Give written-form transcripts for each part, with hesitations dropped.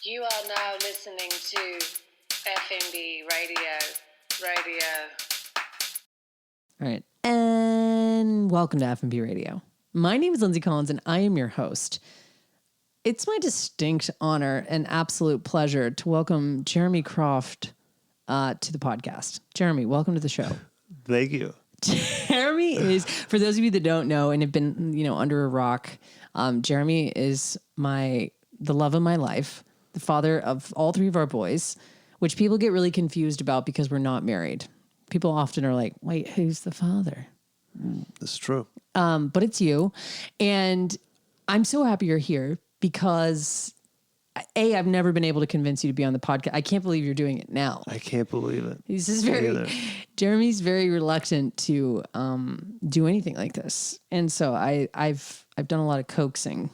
You are now listening to Effin Radio. All right. And welcome to F&B Radio. My name is Lindsay Collins, and I am your host. It's my distinct honor and absolute pleasure to welcome Jeremy Croft to the podcast. Jeremy, welcome to the show. Thank you. Jeremy is, for those of you that don't know and have been, under a rock, Jeremy is the love of my life, the father of all three of our boys, which people get really confused about because we're not married. People often are like, wait, who's the father? That's true. But it's you. And I'm so happy you're here because I've never been able to convince you to be on the podcast. I can't believe you're doing it now. I can't believe it. Jeremy's very reluctant to do anything like this. And so I've done a lot of coaxing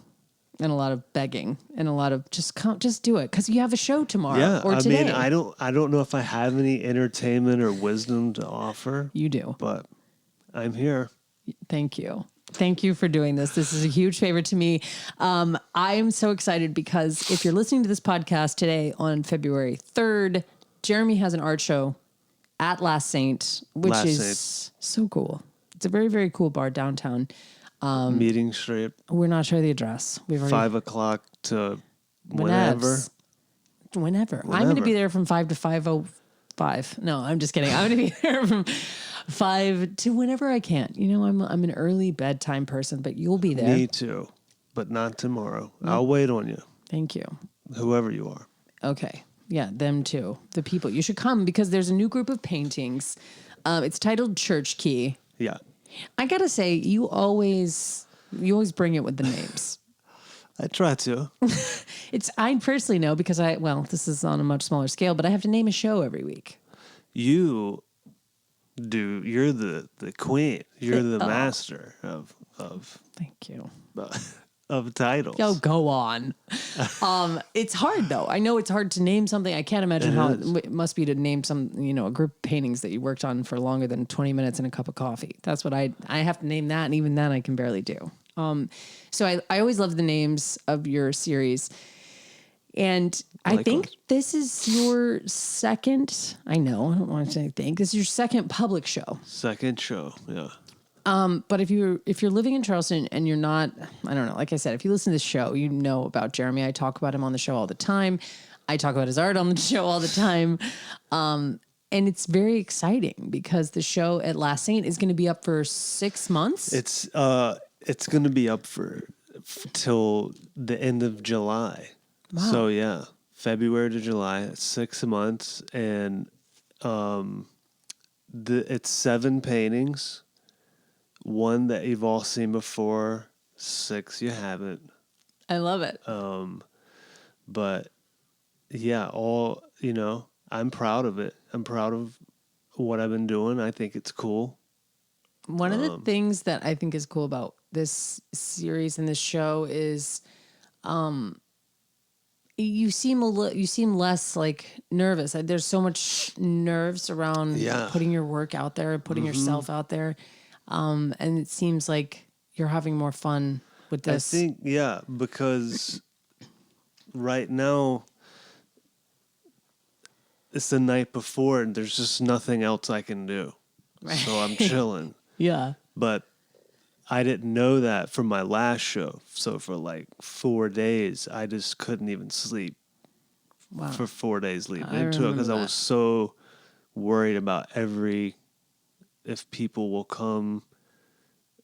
and a lot of begging and a lot of just do it because you have a show tomorrow or today. I don't know if I have any entertainment or wisdom to offer. You do. But I'm here. Thank you. Thank you for doing this. This is a huge favor to me. I'm so excited because if you're listening to this podcast today on February 3rd, Jeremy has an art show at Last Saint, which is so cool. It's a very, very cool bar downtown. Meeting Street. We're not sure the address. We've already 5 o'clock to whenever. I'm going to be there from 5 to 5:05. No, I'm just kidding. I'm going to be there from 5 to whenever I can. I'm an early bedtime person, but you'll be there. Me too, but not tomorrow. I'll wait on you. Thank you. Whoever you are. Okay. Yeah, them too. The people. You should come because there's a new group of paintings. It's titled Church Key. Yeah. I gotta say, you always bring it with the names. I try to. I personally know because this is on a much smaller scale, but I have to name a show every week. You do. You're the queen. You're the master of. Thank you. Of titles. Oh, go on. It's hard though. I know it's hard to name something. I can't imagine how it must be to name some, a group of paintings that you worked on for longer than 20 minutes and a cup of coffee. That's what I have to name that. And even then I can barely do. So I always love the names of your series. And I think this is your second, I don't want to say think, this is your second public show. Second show. Yeah. But if you're living in Charleston and you're not, I don't know, like I said, if you listen to this show, you know about Jeremy. I talk about him on the show all the time. I talk about his art on the show all the time. And it's very exciting because the show at Last Saint is going to be up for 6 months. It's going to be up till the end of July. Wow. So yeah, February to July, 6 months, and it's 7 paintings. 1 that you've all seen before, 6 you haven't. I love it. But yeah, I'm proud of it. I'm proud of what I've been doing. I think it's cool. One of the things that I think is cool about this series and this show is, you seem less like nervous. There's so much nerves around putting your work out there, putting yourself out there. And it seems like you're having more fun with this. I think, because right now it's the night before and there's just nothing else I can do. Right. So I'm chilling. Yeah. But I didn't know that from my last show. So for like 4 days, I just couldn't even sleep for 4 days leading into it because I was so worried about if people will come,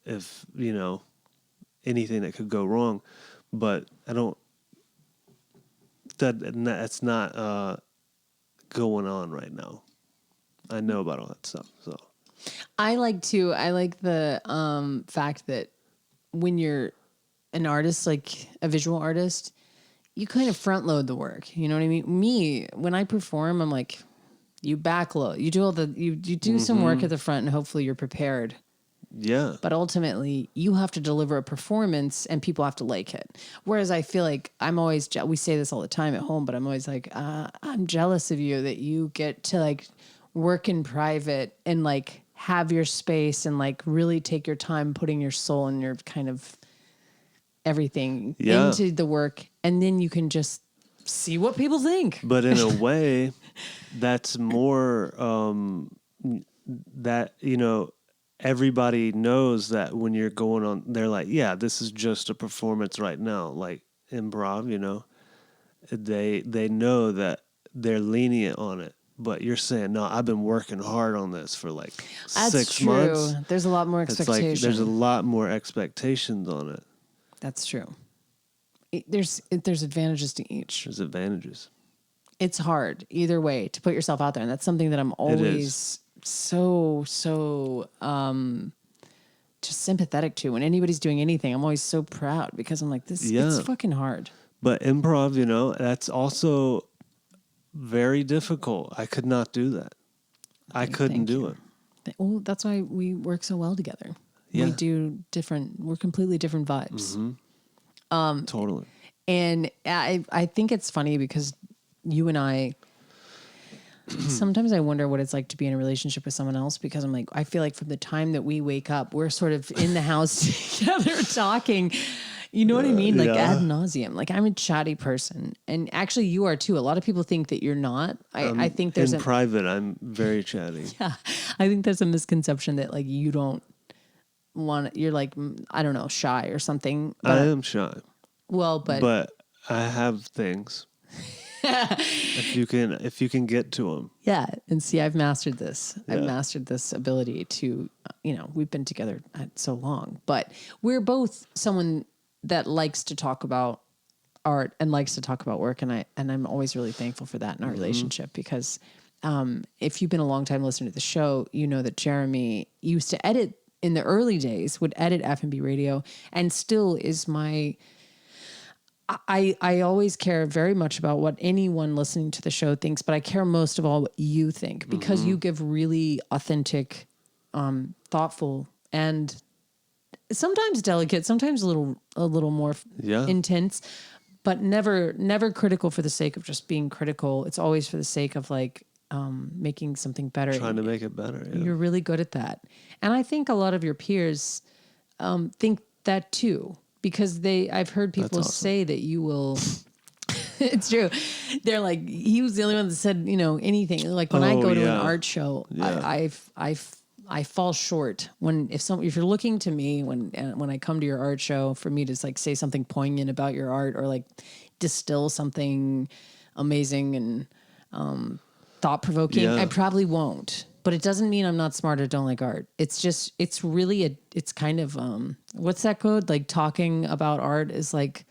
if, anything that could go wrong. But that's not going on right now. I know about all that stuff. So I like the fact that when you're an artist, like a visual artist, you kind of front load the work. You know what I mean? Me, when I perform, I'm like, you backload. You do you do some work at the front and hopefully you're prepared. Yeah. But ultimately, you have to deliver a performance and people have to like it. Whereas I feel like we say this all the time at home, but I'm always like, I'm jealous of you that you get to like work in private and like have your space and like really take your time putting your soul and your kind of everything into the work. And then you can just see what people think. But in a way, that's more that, everybody knows that when you're going on, they're like, yeah, this is just a performance right now. Like improv, they know that they're lenient on it. But you're saying, no, I've been working hard on this for like That's 6 true. months. There's a lot more expectation. It's like there's a lot more expectations on it. That's true. There's advantages to each. There's advantages. It's hard either way to put yourself out there, and that's something that I'm always so just sympathetic to. When anybody's doing anything, I'm always so proud because I'm like, it's fucking hard. But improv, that's also very difficult. I could not do that. I couldn't do it. Well, that's why we work so well together. Yeah. We're completely different vibes. Mm-hmm. Totally. And I think it's funny because you and I, sometimes I wonder what it's like to be in a relationship with someone else, because I'm like, I feel like from the time that we wake up, we're sort of in the house together talking. You know what I mean? Like ad nauseum. Like I'm a chatty person, and actually you are too. A lot of people think that you're not. I think there's in private, I'm very chatty. Yeah, I think there's a misconception that like you don't want. You're like, I don't know, shy or something. I am shy. Well, but I have things. if you can get to them. Yeah, and see, I've mastered this. Yeah. I've mastered this ability to, we've been together so long, but we're both someone that likes to talk about art and likes to talk about work, and I'm always really thankful for that in our relationship, because if you've been a long time listener to the show, you know that Jeremy used to edit in the early days, would edit F&B Radio, and still is my. I always care very much about what anyone listening to the show thinks, but I care most of all what you think, because you give really authentic, thoughtful, and sometimes delicate, sometimes a little more intense, but never critical for the sake of just being critical. It's always for the sake of like making something better. Trying to make it better. Yeah. You're really good at that. And I think a lot of your peers think that too. Because I've heard people say that you will. It's true. They're like, he was the only one that said, anything. Like when I go to an art show, I fall short if you're looking to me when I come to your art show for me to like say something poignant about your art, or like distill something amazing and thought provoking. Yeah. I probably won't. But it doesn't mean I'm not smart or don't like art. It's just, it's really it's kind of, what's that code? Like talking about art is like,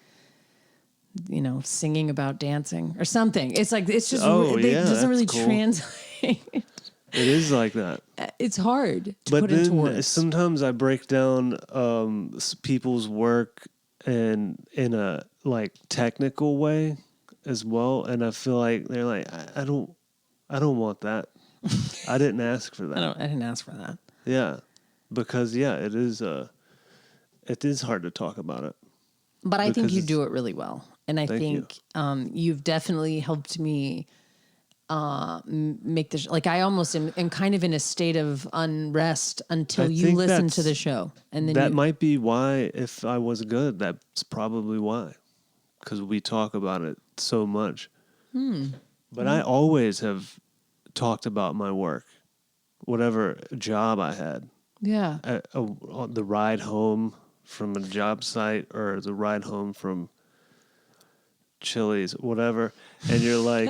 singing about dancing or something. It's like, it's just, it doesn't really translate. It is like that. It's hard to put into words. Sometimes I break down people's work in a like technical way as well. And I feel like they're like, I don't want that. I didn't ask for that. I didn't ask for that. Yeah, because it is hard to talk about it. But I think you do it really well, and I think you've definitely helped me make this. Like I almost am kind of in a state of unrest until you listen to the show, and then that might be why. If I was good, that's probably why, because we talk about it so much. But I always have talked about my work, whatever job I had. Yeah. The ride home from a job site, or the ride home from Chili's, whatever. And you're like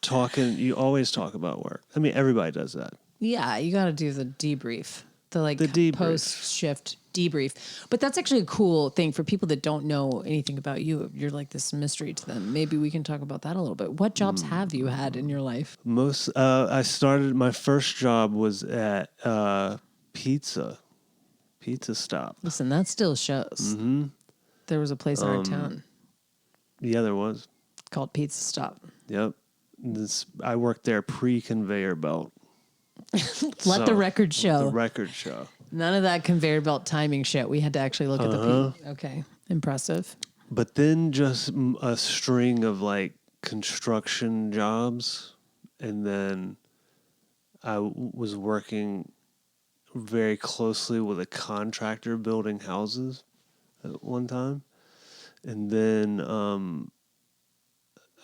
talking, you always talk about work. I mean, everybody does that. Yeah, you got to do the debrief. The debrief. Post-shift debrief. But that's actually a cool thing for people that don't know anything about you. You're like this mystery to them. Maybe we can talk about that a little bit. What jobs have you had in your life? I started, my first job was at Pizza Stop. Listen, that still shows. Mm-hmm. There was a place in our town. Yeah, there was. Called Pizza Stop. Yep. I worked there pre-conveyor belt. Let the record show. The record show. None of that conveyor belt timing shit. We had to actually look at the P. Okay. Impressive. But then just a string of like construction jobs. And then I was working very closely with a contractor building houses at one time. And then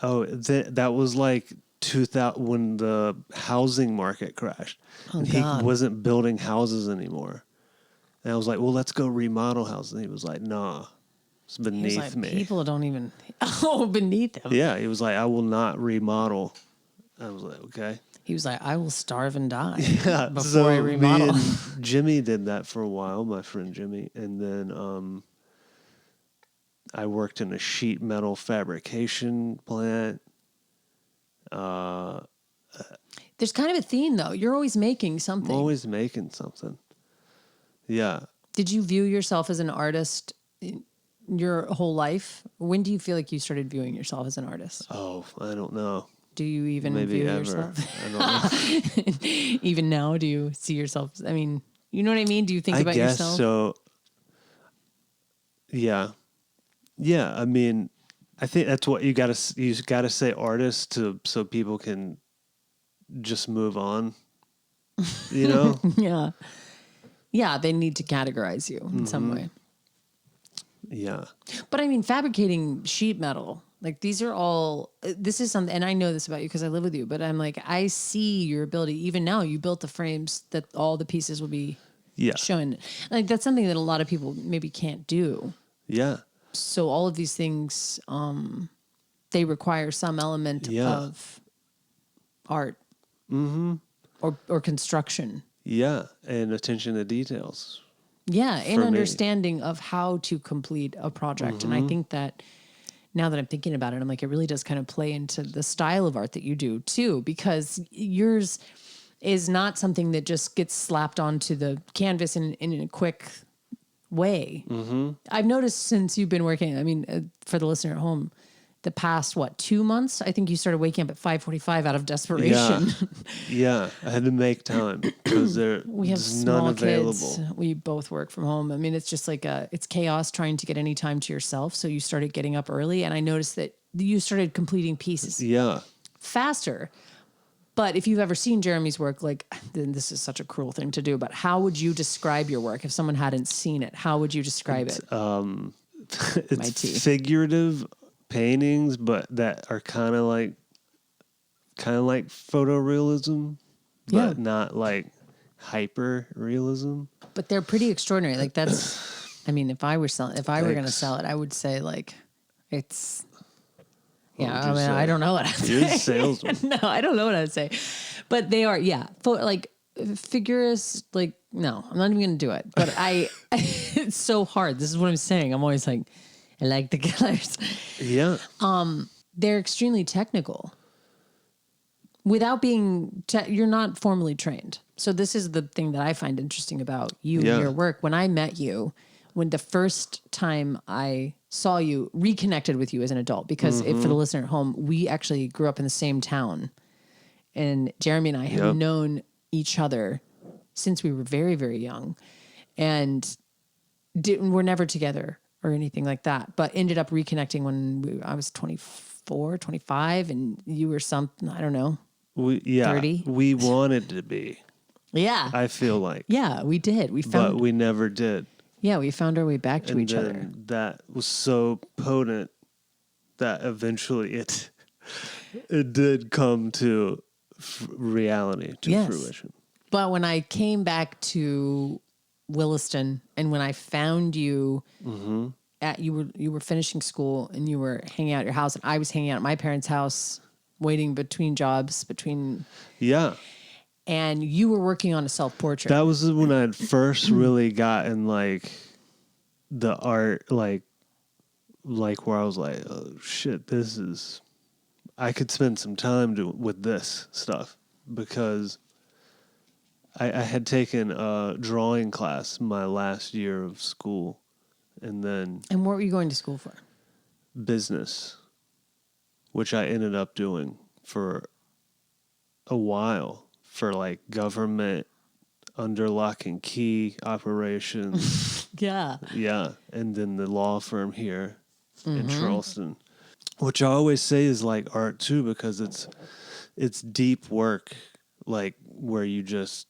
Oh, that was like 2000 when the housing market crashed. Oh, and God. he wasn't building houses anymore. And I was like, well, let's go remodel houses. And he was like, nah, it's He was beneath like, me. people don't even, beneath him. Yeah, he was like, I will not remodel. I was like, okay. He was like, I will starve and die Yeah, before so I remodel. me and Jimmy did that for a while, my friend Jimmy. And then I worked in a sheet metal fabrication plant. There's kind of a theme, though. You're always making something. I'm always making something. Yeah. Did you view yourself as an artist your whole life? When do you feel like you started viewing yourself as an artist? Oh, I don't know. Do you even Maybe view ever. yourself? I don't know. Even now, do you see yourself? I mean, you know what I mean? Do you think I about guess yourself? so. Yeah. Yeah. I mean, I think that's what you gotta say artist so people can just move on. You know? Yeah. Yeah, they need to categorize you in some way. Yeah. But I mean, fabricating sheet metal, like this is something, and I know this about you because I live with you, but I'm like, I see your ability. Even now, you built the frames that all the pieces will be shown. Like, that's something that a lot of people maybe can't do. Yeah. So all of these things, they require some element of art or construction. Yeah. And attention to details. Yeah, and me. understanding of how to complete a project. And I think that now that I'm thinking about it, I'm like, it really does kind of play into the style of art that you do too, because yours is not something that just gets slapped onto the canvas in a quick way. I've noticed since you've been working, I mean, for the listener at home, the past, 2 months, I think you started waking up at 5:45 out of desperation. Yeah. I had to make time because We have there's none small available. kids. We both work from home. I mean, it's just like it's chaos trying to get any time to yourself. So you started getting up early, and I noticed that you started completing pieces Yeah. faster. But if you've ever seen Jeremy's work, like, then this is such a cruel thing to do, but how would you describe your work if someone hadn't seen it? How would you describe it? It's figurative paintings, but that are kind of like photorealism, but not like hyper realism. But they're pretty extraordinary. Like, that's, I mean, if I were going to sell it, I would say like it's, yeah, I mean, I don't know what I'd say. You're a salesman. No, I don't know what I'd say. But they are, like figurists, like, no, I'm not even going to do it. But it's so hard. This is what I'm saying. I'm always like, I like the colors. Yeah. They're extremely technical. Without being, you're not formally trained. So this is the thing that I find interesting about you and your work. When I met you, when the first time I saw you, reconnected with you as an adult, because for the listener at home, we actually grew up in the same town. And Jeremy and I have known each other since we were very, very young. And we're never together or anything like that, but ended up reconnecting when I was 24, 25, and you were something, I don't know, 30. We wanted to be. Yeah. I feel like. Yeah, we did. But we never did. Yeah, we found our way back to each other. That was so potent that eventually it did come to reality, to fruition. But when I came back to Williston, and when I found you you were finishing school and you were hanging out at your house, and I was hanging out at my parents' house, waiting between jobs, and you were working on a self-portrait. That was when I had first really gotten like the art, like where I was like, oh shit, I could spend some time with this stuff, because I had taken a drawing class my last year of school, and what were you going to school for? Business, which I ended up doing for a while, for like government under lock and key operations. Yeah. Yeah. And then the law firm here in Charleston, which I always say is like art too, because it's deep work, like where you just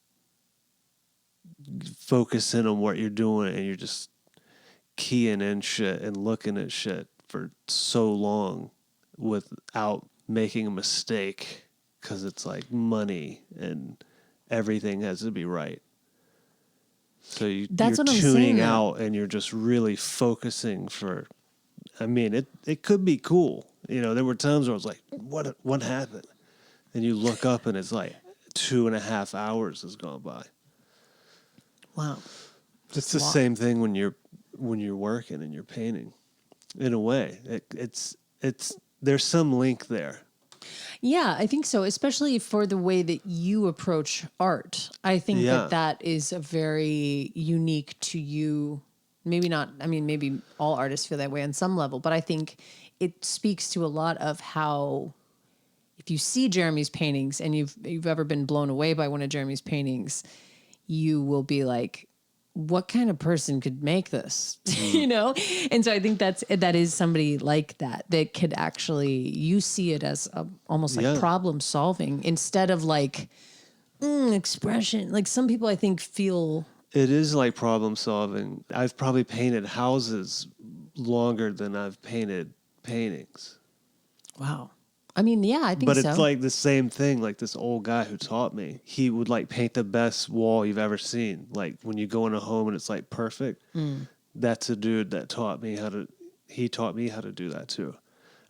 focus in on what you're doing and you're just keying in shit and looking at shit for so long. without making a mistake, because it's like money and everything has to be right. So you're tuning out and you're just really focusing for. I mean, it could be cool. There were times where I was like, what happened? And you look up and it's like 2.5 hours has gone by. Wow. It's the same thing when you're working and you're painting. In a way, it's there's some link there. Yeah, I think so, especially for the way that you approach art. I think that is a very unique to you. Maybe not, maybe all artists feel that way on some level, but I think it speaks to a lot of how, if you see Jeremy's paintings and you've ever been blown away by one of Jeremy's paintings, you will be like, what kind of person could make this? And so I think that is somebody like that could actually, you see it as almost like problem solving instead of like expression. Like some people I think feel it is like problem solving. I've probably painted houses longer than I've painted paintings. Wow. I think so. But it's like the same thing. Like this old guy who taught me, he would like paint the best wall you've ever seen. Like when you go in a home and it's like perfect. That's a dude that taught me he taught me how to do that too.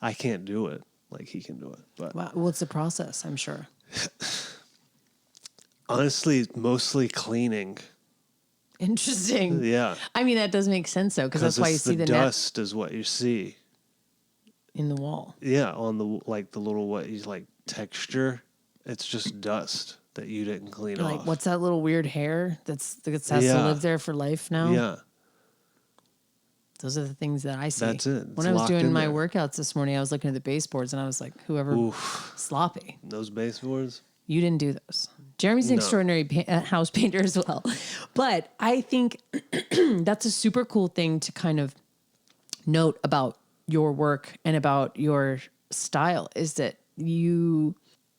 I can't do it like he can do it. But wow. What's the process? I'm sure. Honestly, mostly cleaning. Interesting. Yeah. That does make sense though, because that's why you see the dust is what you see. In the wall. Yeah, on the little texture. It's just dust that you didn't clean off. Like, what's that little weird hair that has to live there for life now? Yeah. Those are the things that I see. That's it. When I was doing my workouts this morning, I was looking at the baseboards and I was like, sloppy. Those baseboards? You didn't do those. Jeremy's an extraordinary house painter as well. But I think that's a super cool thing to kind of note about your work and about your style, is that you're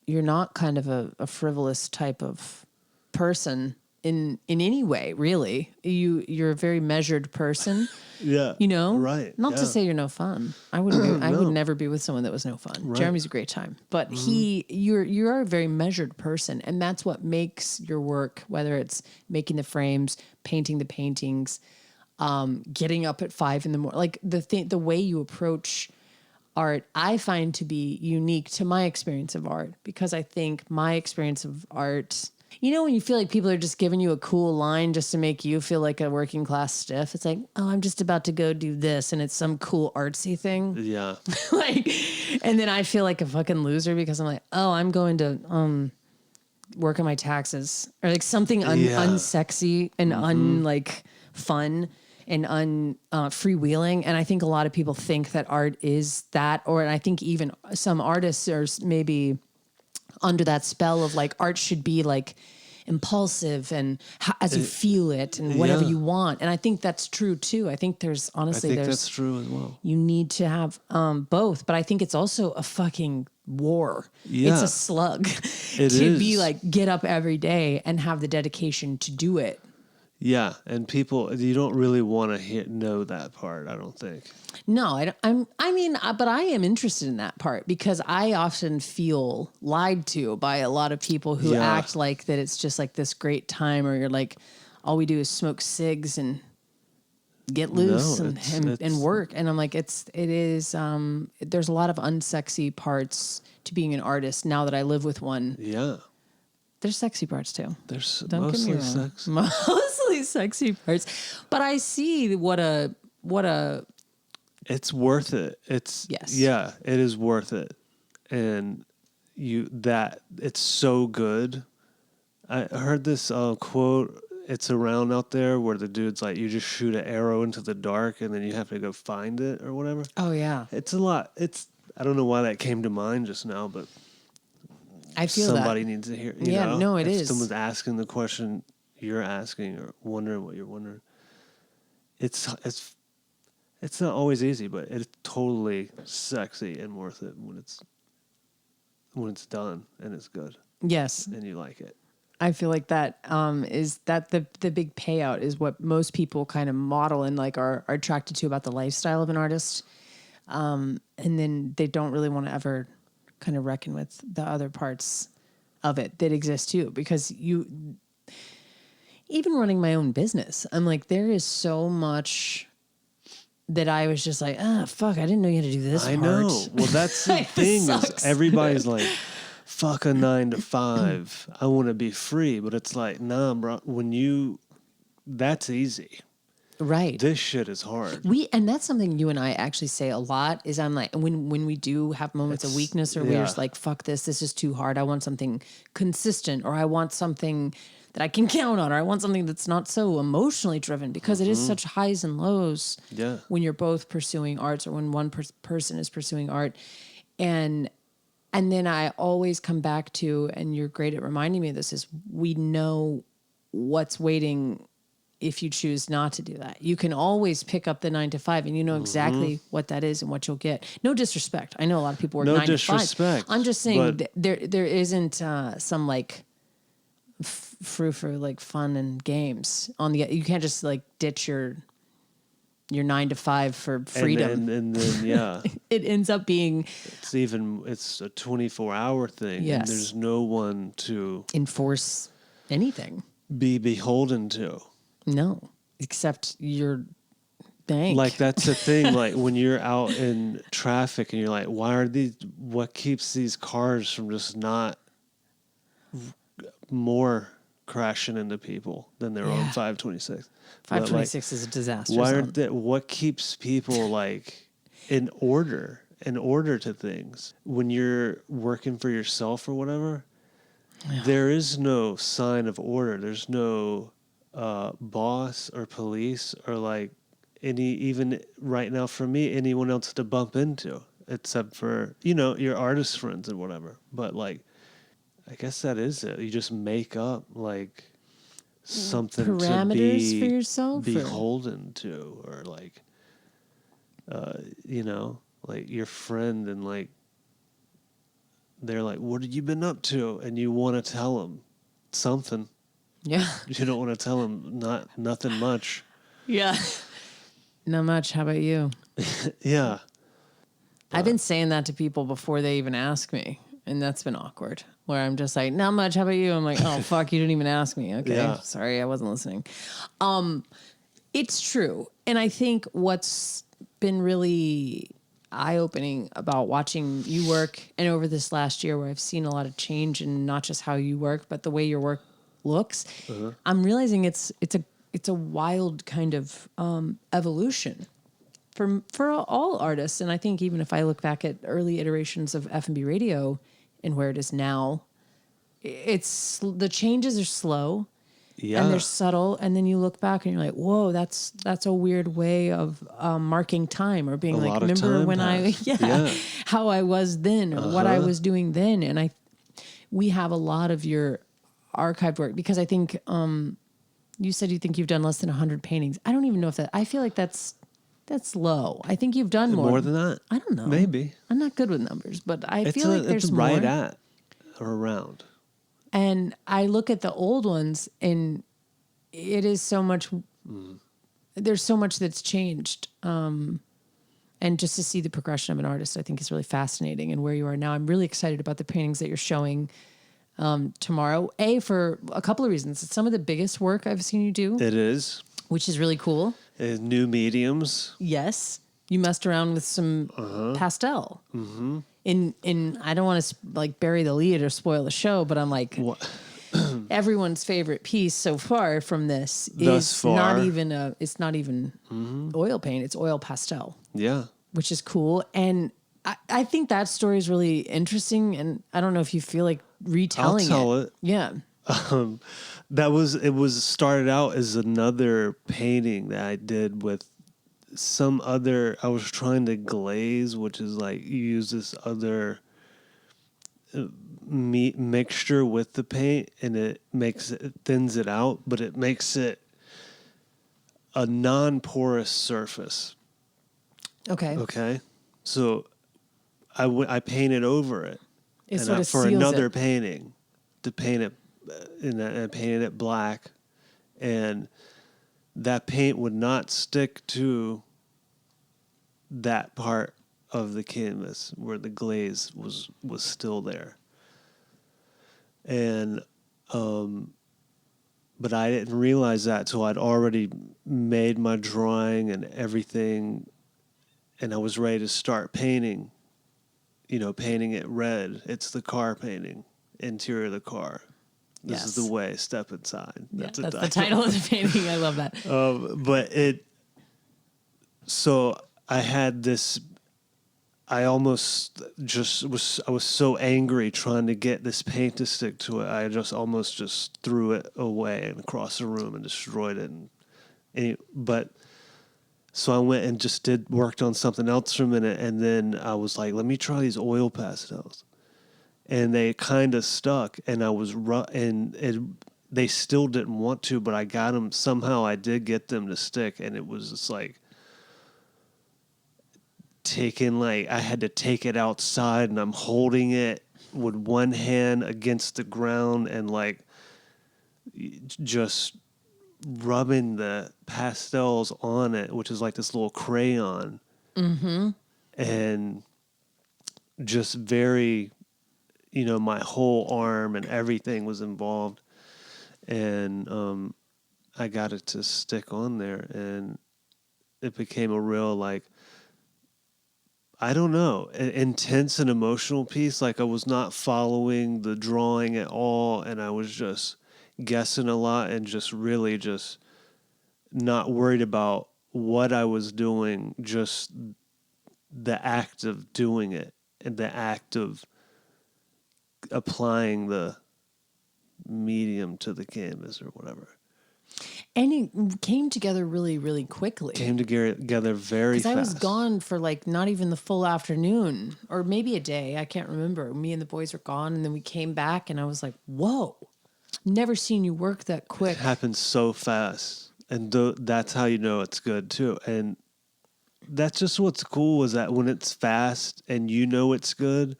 not kind of a frivolous type of person in any way, really. You're a very measured person. Yeah. Right. Not to say you're no fun. I wouldn't I would never be with someone that was no fun. Right. Jeremy's a great time. But you're a very measured person, and that's what makes your work, whether it's making the frames, painting the paintings, getting up at 5 a.m, like the way you approach art, I find to be unique to my experience of art, because I think my experience of art, when you feel like people are just giving you a cool line just to make you feel like a working class stiff, it's like, oh, I'm just about to go do this, and it's some cool artsy thing. Yeah. And then I feel like a fucking loser because I'm like, oh, I'm going to work on my taxes, or like something unsexy and fun and freewheeling. And I think a lot of people think that art is that, and I think even some artists are maybe under that spell of like art should be like impulsive and as you feel it and whatever you want. And I think that's true too. I think that's true as well. You need to have both, but I think it's also a fucking war. Yeah. It's a slug be like, get up every day and have the dedication to do it. Yeah, and people, you don't really want to know that part, I don't think. No, but I am interested in that part, because I often feel lied to by a lot of people who act like that it's just like this great time, or you're like, all we do is smoke cigs and get loose and work. And I'm like, there's a lot of unsexy parts to being an artist now that I live with one. Yeah. There's sexy parts too. There's mostly sexy. Mostly sexy parts. But I see what a it's worth it. Yeah, it is worth it. And it's so good. I heard this quote, it's around out there, where the dude's like, you just shoot an arrow into the dark and then you have to go find it or whatever. Oh yeah. It's a lot. I don't know why that came to mind just now, but I feel somebody needs to hear. You know? No, it if is. Someone's asking the question you're asking, or wondering what you're wondering. It's not always easy, but it's totally sexy and worth it when it's done and it's good. Yes, and you like it. I feel like that is that the big payout is what most people kind of model and like are attracted to about the lifestyle of an artist. And then they don't really want to ever kind of reckon with the other parts of it that exist too, because even running my own business, I'm like, there is so much that I was just like, fuck, I didn't know you had to do this I part. know. Well, that's the thing is everybody's like, fuck a 9 to 5. I want to be free. But it's like, nah, bro, that's easy. Right. This shit is hard. And that's something you and I actually say a lot is I'm like, when we do have moments of weakness or we're just like, fuck this is too hard. I want something consistent, or I want something that I can count on, or I want something that's not so emotionally driven, because it is such highs and lows when you're both pursuing arts, or when one person is pursuing art. And then I always come back to, and you're great at reminding me of this, is we know what's waiting if you choose not to do that. You can always pick up the 9 to 5, and you know exactly what that is and what you'll get. No disrespect. I know a lot of people work 9 to 5. I'm just saying there isn't some like for like fun and games on the. You can't just like ditch your 9 to 5 for freedom. And then it ends up being it's a 24-hour thing. Yes. And there's no one to enforce anything. Be beholden to. No, except your bank. Like that's the thing. Like when you're out in traffic and you're like, what keeps these cars from just not more crashing into people than they're on 526? 526 is a disaster. What keeps people like in order to things when you're working for yourself or whatever? Yeah. There is no sign of order. There's no boss or police or like even right now for me, anyone else to bump into, except for, your artist friends and whatever. But like, I guess that is it. You just make up like something parameters to be for yourself, beholden to, or like, like your friend, and like, they're like, what have you been up to? And you want to tell them something. Yeah. You don't want to tell them nothing much. Yeah. Not much. How about you? Yeah. I've been saying that to people before they even ask me, and that's been awkward, where I'm just like, not much. How about you? I'm like, oh, fuck, you didn't even ask me. Okay. Yeah. Sorry, I wasn't listening. It's true. And I think what's been really eye-opening about watching you work, and over this last year where I've seen a lot of change in not just how you work, but the way your work looks, I'm realizing it's a wild kind of evolution for all artists. And I think even if I look back at early iterations of F&B radio and where it is now, the changes are slow. Yeah. And they're subtle, and then you look back and you're like, "Whoa, that's a weird way of marking time, or being like, remember when how I was then, or what I was doing then." And we have a lot of your archived work, because I think you said you think you've done less than 100 paintings. I don't even know if that. I feel like that's low. I think you've done more than that. I don't know. Maybe I'm not good with numbers, but I feel like there's more. Right at or around. And I look at the old ones, and it is so much, there's so much that's changed. And just to see the progression of an artist, I think is really fascinating. And where you are now, I'm really excited about the paintings that you're showing tomorrow. For a couple of reasons. It's some of the biggest work I've seen you do. It is. Which is really cool. New mediums. Yes. You messed around with some pastel. Mm-hmm. In I don't want to like bury the lead or spoil the show, but I'm like, everyone's favorite piece so far from this is not even oil paint. It's oil pastel. Yeah. Which is cool. And I think that story is really interesting. And I don't know if you feel like retelling I'll tell it. Yeah. It was started out as another painting that I did with some other. I was trying to glaze, which is like you use this other mixture with the paint, and it thins it out, but it makes it a non-porous surface. Okay. So I painted over it, for another painting to paint it, and I painted it black, and that paint would not stick to that part of the canvas where the glaze was still there. And but I didn't realize that till I'd already made my drawing and everything, and I was ready to start painting. Painting it red. It's the car painting, interior of the car. This is the way. Step inside. That's the title of the painting. I love that. So I had this. I almost just was. I was so angry trying to get this paint to stick to it. I just almost just threw it away and across the room and destroyed it. But so I went and just worked on something else for a minute, and then I was like, let me try these oil pastels, and they kind of stuck, and I was they still didn't want to, but I got them somehow. I did get them to stick, and it was just like I had to take it outside, and I'm holding it with one hand against the ground and like just rubbing the pastels on it, which is like this little crayon, and just very, my whole arm and everything was involved, and I got it to stick on there, and it became a real like, I don't know, intense and emotional piece. Like I was not following the drawing at all, and I was just guessing a lot and just really just not worried about what I was doing, just the act of doing it and the act of applying the medium to the canvas or whatever. And it came together really, really quickly. Came together very fast. Because I was gone for like not even the full afternoon or maybe a day. I can't remember. Me and the boys were gone, and then we came back, and I was like, whoa, never seen you work that quick. It happened so fast. And that's how you know it's good too. And that's just what's cool is that when it's fast and you know it's good,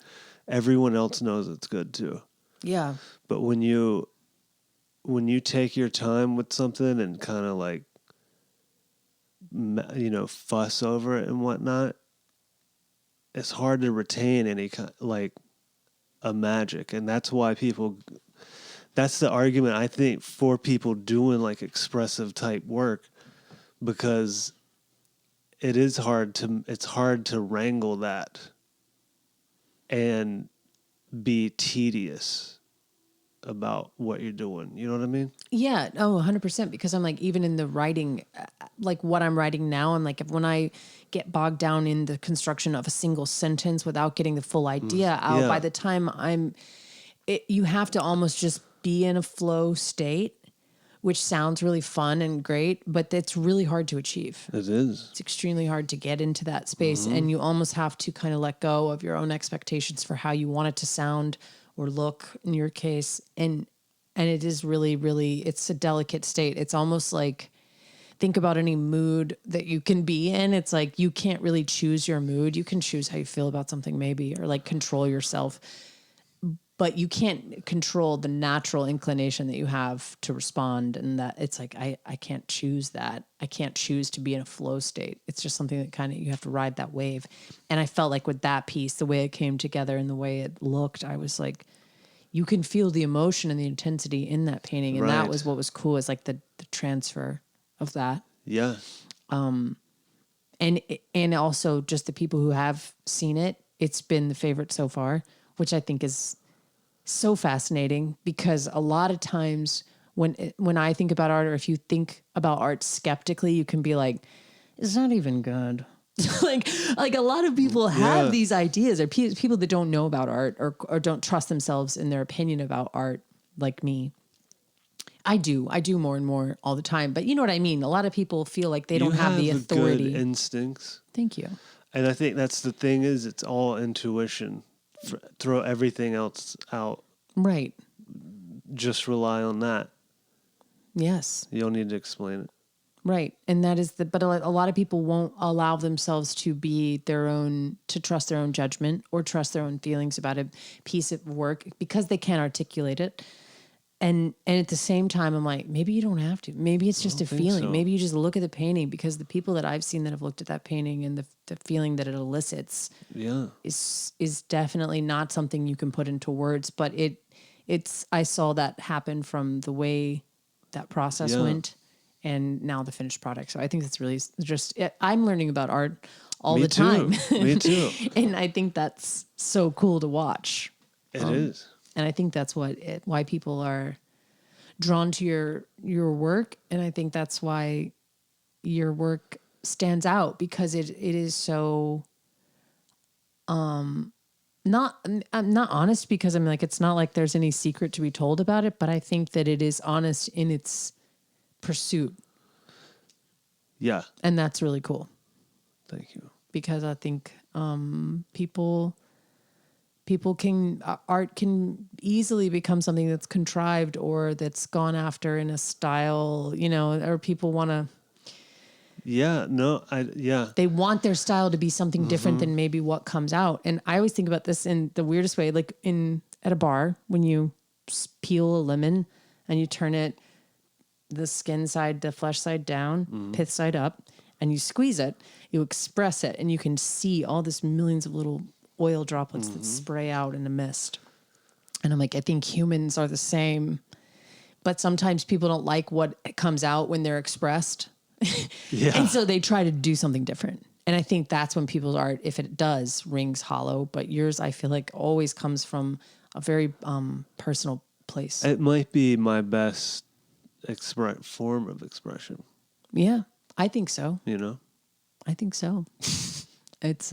everyone else knows it's good too. Yeah. But when you take your time with something and kind of like, fuss over it and whatnot, it's hard to retain any kind like a magic. And that's why that's the argument I think for people doing like expressive type work, because it's hard to wrangle that and be tedious about what you're doing. You know what I mean? Yeah. Oh, 100%. Because I'm like, even in the writing, like what I'm writing now, and like when I get bogged down in the construction of a single sentence without getting the full idea out, by the time you have to almost just be in a flow state, which sounds really fun and great, but it's really hard to achieve. It is. It's extremely hard to get into that space, and you almost have to kind of let go of your own expectations for how you want it to sound or look in your case. And it is really, really, it's a delicate state. It's almost like, think about any mood that you can be in. It's like, you can't really choose your mood. You can choose how you feel about something maybe, or like control yourself, but you can't control the natural inclination that you have to respond. And that it's like, I can't choose that. I can't choose to be in a flow state. It's just something that kind of, you have to ride that wave. And I felt like with that piece, the way it came together and the way it looked, I was like, you can feel the emotion and the intensity in that painting. And that was what was cool, is like the transfer of that. Yeah. And also just the people who have seen it, it's been the favorite so far, which I think is so fascinating, because a lot of times when I think about art, or if you think about art skeptically, you can be like, it's not even good. like a lot of people have these ideas, or people that don't know about art or don't trust themselves in their opinion about art, like me. I do more and more all the time, but you know what I mean? A lot of people feel like they don't have the authority. Good instincts. Thank you. And I think that's the thing, is it's all intuition. Throw everything else out. Right. Just rely on that. Yes. You don't need to explain it. Right. And that is but a lot of people won't allow themselves to be to trust their own judgment or trust their own feelings about a piece of work, because they can't articulate it. And at the same time, I'm like, maybe you don't have to. Maybe it's just a feeling. So. Maybe you just look at the painting, because the people that I've seen that have looked at that painting and the feeling that it elicits is definitely not something you can put into words. But I saw that happen from the way that process went, and now the finished product. So I think that's really just, I'm learning about art all the time. Me too. And I think that's so cool to watch. It is. And I think that's why people are drawn to your work. And I think that's why your work stands out, because it is so, I'm not honest, because I'm like, it's not like there's any secret to be told about it, but I think that it is honest in its pursuit. Yeah. And that's really cool. Thank you. Because I think, art can easily become something that's contrived or that's gone after in a style, or people want to. Yeah, no, They want their style to be something different than maybe what comes out. And I always think about this in the weirdest way, like at a bar, when you peel a lemon and you turn it, the skin side, the flesh side down, pith side up, and you squeeze it, you express it, and you can see all this millions of little oil droplets that spray out in the mist. And I'm like, I think humans are the same, but sometimes people don't like what comes out when they're expressed. Yeah. And so they try to do something different. And I think that's when people's art, if it does, rings hollow. But yours, I feel like, always comes from a very personal place. It might be my best form of expression. Yeah, I think so. I think so. It's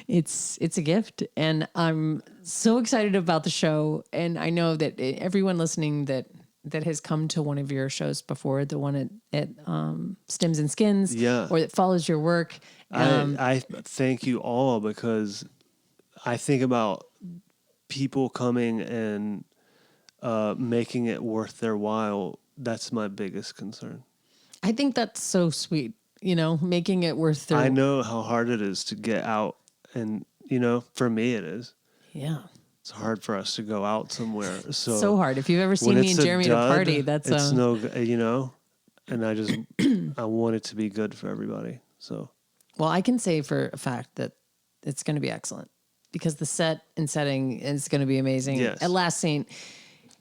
it's a gift, and I'm so excited about the show. And I know that everyone listening that has come to one of your shows before, the one at Stems and Skins, or that follows your work. I thank you all, because I think about people coming and making it worth their while. That's my biggest concern. I think that's so sweet. Making it worth their. I know how hard it is to get out. And, for me, it is. Yeah. It's hard for us to go out somewhere. So hard. If you've ever seen me and Jeremy at a party, that's it's no, and I want it to be good for everybody. So, well, I can say for a fact that it's going to be excellent, because the set and setting is going to be amazing. Yes. At Last Saint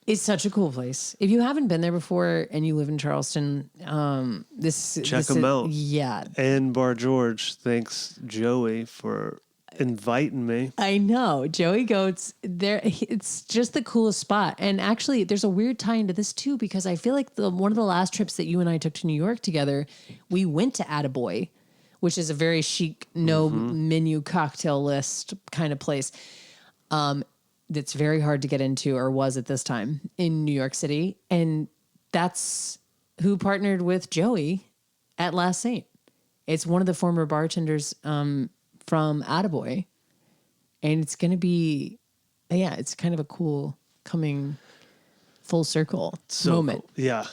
is such a cool place. If you haven't been there before and you live in Charleston, check them out. Yeah. And Bar George, thanks Joey for inviting me. I know. Joey Goats, there. It's just the coolest spot. And actually, there's a weird tie into this too, because I feel like one of the last trips that you and I took to New York together, we went to Attaboy, which is a very chic, no menu cocktail list kind of place. That's very hard to get into, or was at this time, in New York City. And that's who partnered with Joey at Last Saint. It's one of the former bartenders from Attaboy. And it's going to be, it's kind of a cool coming full circle moment. Cool. Yeah.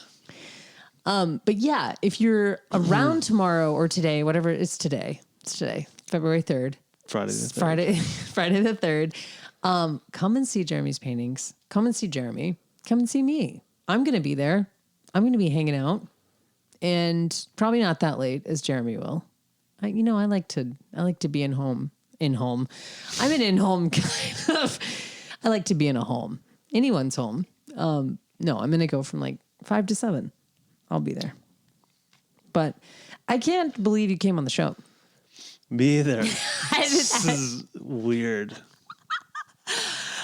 But yeah, if you're around tomorrow or today, whatever, it's today, February 3rd. Friday the 3rd. Friday the 3rd. Come and see Jeremy's paintings. Come and see Jeremy. Come and see me. I'm going to be there. I'm going to be hanging out, and probably not that late as Jeremy will. I like to be in home. I'm an in-home kind of. I like to be in a home. Anyone's home. No, I'm going to go from like 5 to 7. I'll be there. But I can't believe you came on the show. Me either. This is weird.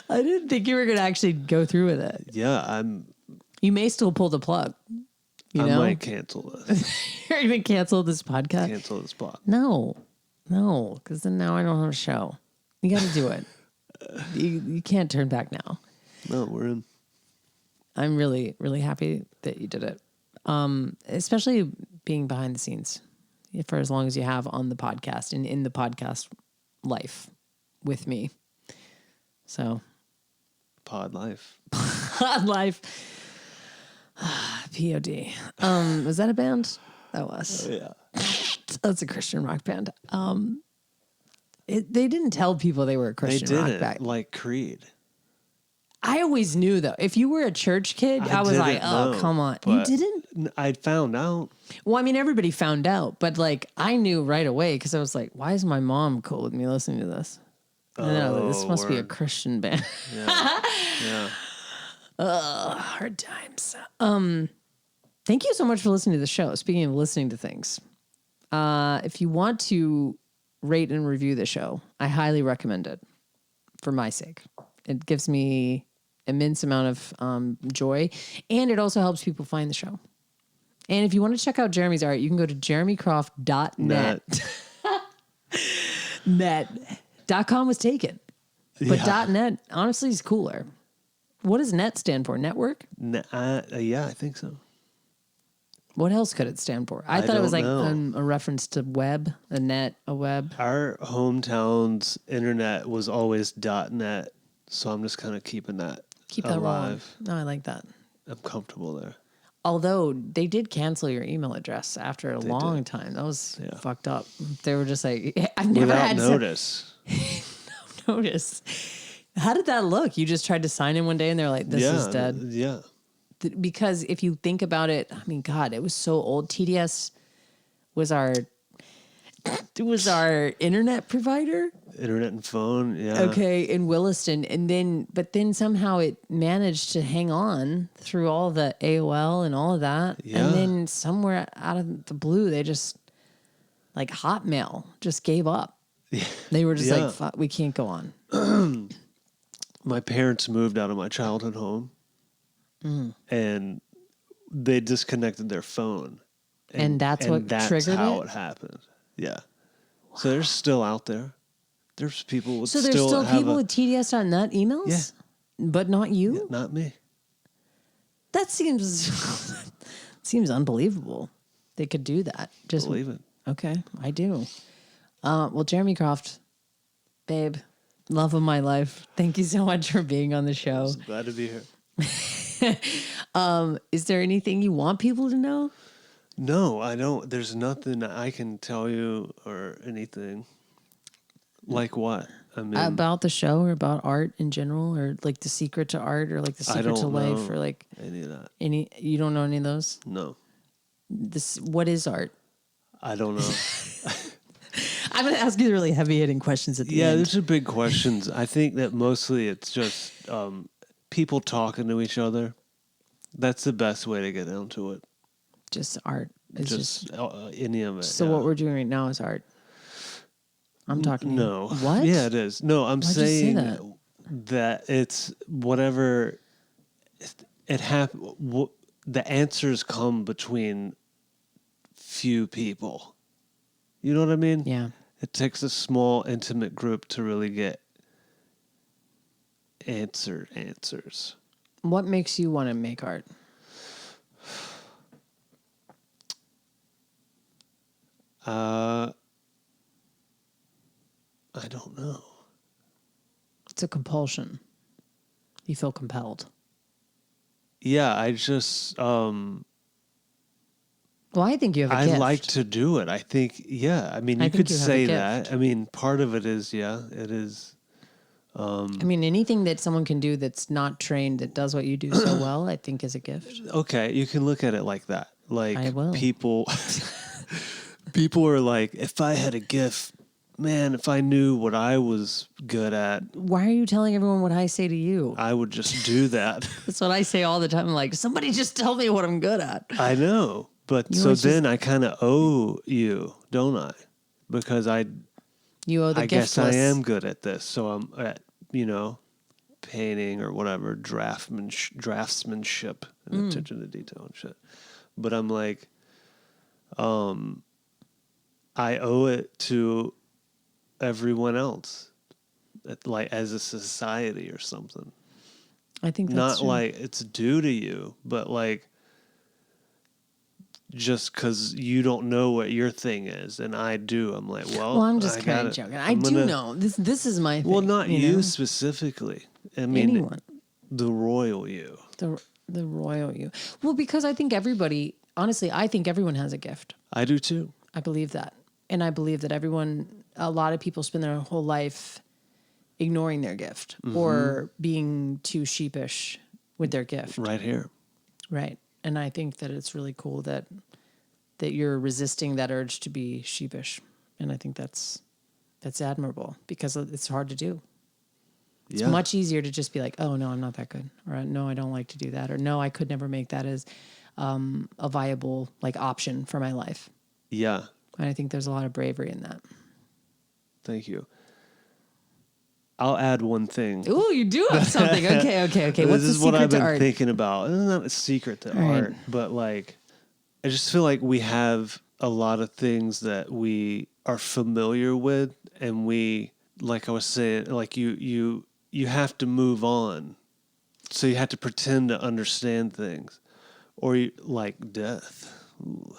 I didn't think you were going to actually go through with it. Yeah, You may still pull the plug. I might cancel this. You're going to cancel this podcast? Cancel this plot. No, because then now I don't have a show. You got to do it. You can't turn back now. No, we're in. I'm really, really happy that you did it. Especially being behind the scenes for as long as you have on the podcast and in the podcast life with me. So. Pod life. Pod life. POD. Was that a band? That was. Oh, yeah. That's a Christian rock band. They didn't tell people they were a Christian rock band. Like Creed. I always knew though. If you were a church kid, I was like, didn't oh, know, come on. You but didn't? I found out. Well, I mean, everybody found out, but like I knew right away because I was like, why is my mom cool with me listening to this? And then I was like, this must be a Christian band. Yeah. Yeah. Hard times. Thank you so much for listening to the show. Speaking of listening to things, if you want to rate and review the show, I highly recommend it for my sake. It gives me immense amount of joy, and it also helps people find the show. And if you want to check out Jeremy's art, you can go to jeremycroft.net. Net.com was taken. But .net, honestly, is cooler. What does net stand for? Network? Yeah, I think so. What else could it stand for? I thought it was like a reference to web, a net, a web. Our hometown's internet was always .net, so I'm just kind of keeping that alive. No, I like that. I'm comfortable there. Although they did cancel your email address after a long time. That was fucked up. They were just like, I've never Without had notice. No notice. How did that look? You just tried to sign in one day and they're like, this is dead. Yeah. Because if you think about it, I mean, God, it was so old. TDS was our internet provider. Internet and phone, yeah. Okay, in Williston. But then somehow it managed to hang on through all the AOL and all of that. Yeah. And then somewhere out of the blue, they just, like Hotmail, just gave up. Yeah. They were just like, fuck, we can't go on. My parents moved out of my childhood home. And they disconnected their phone. And that's what triggered how it? it happened. Yeah. Wow. So they're still out there. There's people with So there's still people with TDS.net emails? Yeah. But not you? Yeah, not me. That seems unbelievable. They could do that. Just believe it. Okay, I do. Well, Jeremy Croft, babe, love of my life. Thank you so much for being on the show. I'm glad to be here. Is there anything you want people to know? No, I don't. There's nothing I can tell you or anything. Like what? I mean, about the show or about art in general, or like the secret to art, or like the secret to life, or like any of that. You don't know any of those? No. What is art? I don't know. I'm going to ask you the really heavy hitting questions at the end. Yeah, these are big questions. I think that mostly it's just people talking to each other. That's the best way to get down to it. Just art. It's just any of it. So what we're doing right now is art. I'm talking. No. What? Yeah, it is. No, I'm Why'd saying you say that it's whatever it the answers come between few people. You know what I mean? Yeah. It takes a small, intimate group to really get answers. What makes you want to make art? I don't know. It's a compulsion. You feel compelled. Yeah, I just well, I think you have a gift. I like to do it. I think, yeah. I mean, you could say that. I mean, part of it is, yeah, it is. I mean, anything that someone can do that's not trained, that does what you do so well, I think is a gift. Okay, you can look at it like that. Like I will. People are like, if I had a gift, man, if I knew what I was good at. Why are you telling everyone what I say to you? I would just do that. That's what I say all the time. I'm like, somebody just tell me what I'm good at. I know. But so then I kind of owe you, don't I? Because you owe the I guess I am good at this. So I'm at, painting or whatever, draftsmanship and attention to detail and shit. But I'm like, I owe it to everyone else, like as a society or something. I think that's not true. Like it's due to you, but like just because you don't know what your thing is and I do, I'm like, well, I'm just kind of joking. I do know this is my thing. Well, not you specifically. I mean, anyone. The royal you. The royal you. Well, because I think everybody, honestly, I think everyone has a gift. I do too. I believe that. And I believe that a lot of people spend their whole life ignoring their gift or being too sheepish with their gift. Right here. Right. And I think that it's really cool that you're resisting that urge to be sheepish. And I think that's admirable because it's hard to do. It's much easier to just be like, oh, no, I'm not that good. Or no, I don't like to do that. Or no, I could never make that as a viable option for my life. Yeah. And I think there's a lot of bravery in that. Thank you. I'll add one thing. Ooh, you do have something. Okay. What's This is the what secret I've to been art? thinking about. It's not a secret to art, but I just feel like we have a lot of things that we are familiar with, and we, like I was saying, you have to move on. So you have to pretend to understand things, or like death. Ooh.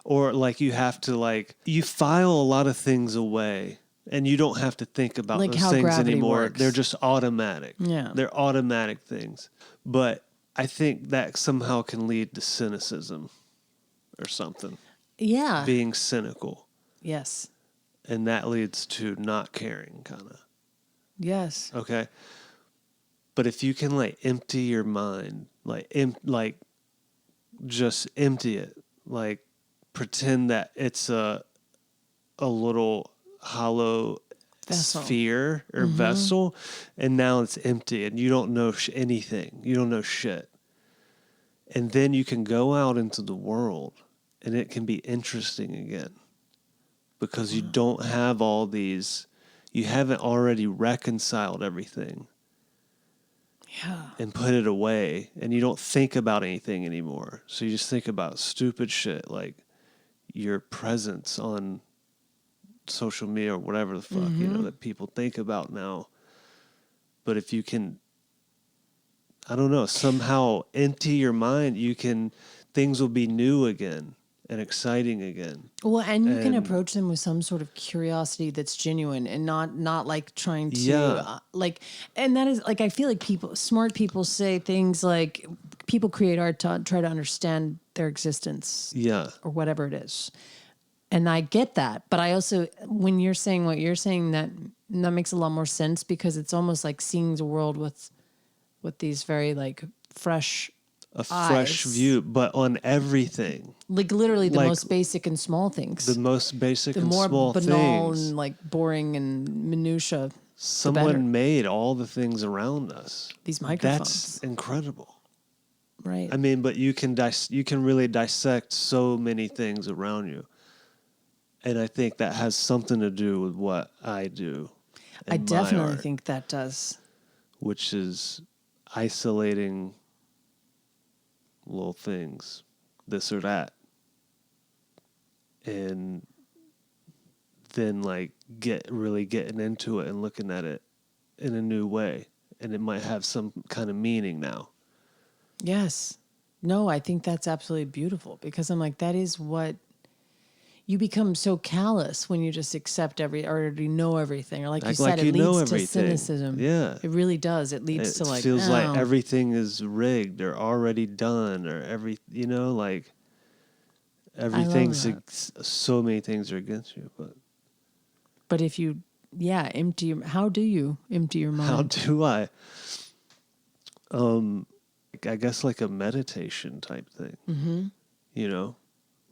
Or you have to you file a lot of things away, and you don't have to think about those how things gravity anymore. works. They're just automatic. Yeah. They're automatic things. But I think that somehow can lead to cynicism or something. Yeah. Being cynical. Yes. And that leads to not caring, kind of. Yes. Okay? But if you can empty your mind, just empty it, pretend that it's a little hollow sphere or vessel, and now it's empty and you don't know anything. You don't know shit. And then you can go out into the world and it can be interesting again because you don't have all these, you haven't already reconciled everything. Yeah. And put it away, and you don't think about anything anymore. So you just think about stupid shit like your presence on social media or whatever the fuck, that people think about now. But if you can, I don't know, somehow empty your mind, things will be new again and exciting again. Well, and you can approach them with some sort of curiosity that's genuine and not trying to and that is I feel like smart people say things like people create art to try to understand their existence. Yeah. Or whatever it is. And I get that, but I also, when you're saying what you're saying, that makes a lot more sense because it's almost like seeing the world with these very fresh fresh view, but on everything. Literally the most basic and small things. The most basic and more small banal things. And boring and minutia. Someone made all the things around us. These microphones. That's incredible. Right. I mean, but you can really dissect so many things around you. And I think that has something to do with what I do. I definitely think that does. Which is isolating little things, this or that. And then getting into it and looking at it in a new way. And it might have some kind of meaning now. Yes. No, I think that's absolutely beautiful because I'm like, that is what you become so callous when you just accept already know everything. Or like you said, it leads to cynicism. Yeah. It really does. It leads to it feels like everything is rigged or already done or everything's so many things are against you. But if you, how do you empty your mind? How do I? I guess a meditation type thing. Mm-hmm.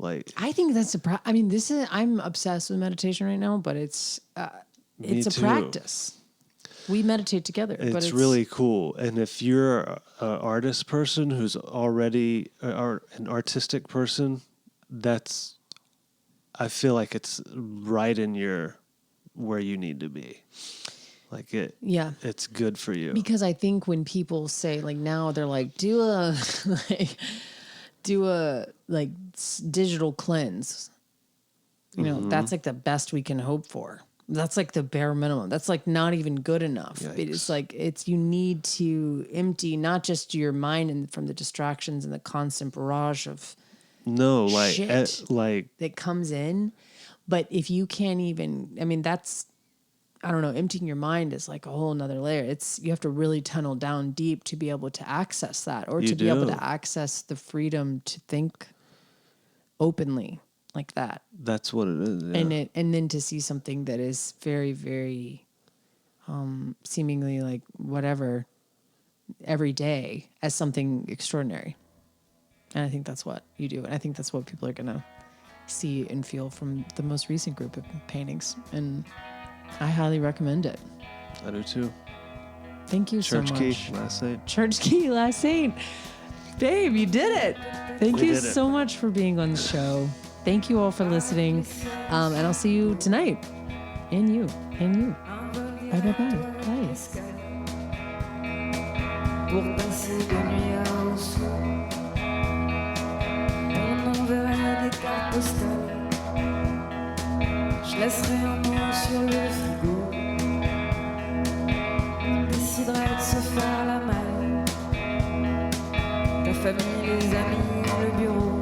I think that's I'm obsessed with meditation right now, but it's a practice. We meditate together. It's really cool. And if you're an artist person who's already an artistic person, I feel like it's right in where you need to be. It's good for you. Because I think when people say now they're do a digital cleanse, that's the best we can hope for. That's the bare minimum. That's not even good enough. Yikes. It's you need to empty not just your mind and from the distractions and the constant barrage of shit that comes in. But if you can't even, that's, I don't know, emptying your mind is a whole nother layer. You have to really tunnel down deep to be able to access that or be able to access the freedom to think openly like that. That's what it is. Yeah. And then to see something that is very, very seemingly like whatever every day as something extraordinary. And I think that's what you do. And I think that's what people are going to see and feel from the most recent group of paintings. And I highly recommend it. I do too. Thank you so much. Church Key, Last Saint. Church Key, Last Saint. Babe, you did it. Thank you did it. so much for being on the show. Thank you all for listening. And I'll see you tonight. And you. And you. Bye, bye, bye. Bye. Pour passer de nuit à Rousseau, on enverrait des cartes postales. Je laisserai un mot sur le frigo. On déciderait de se faire la malle. Ta famille, les amis, le bureau.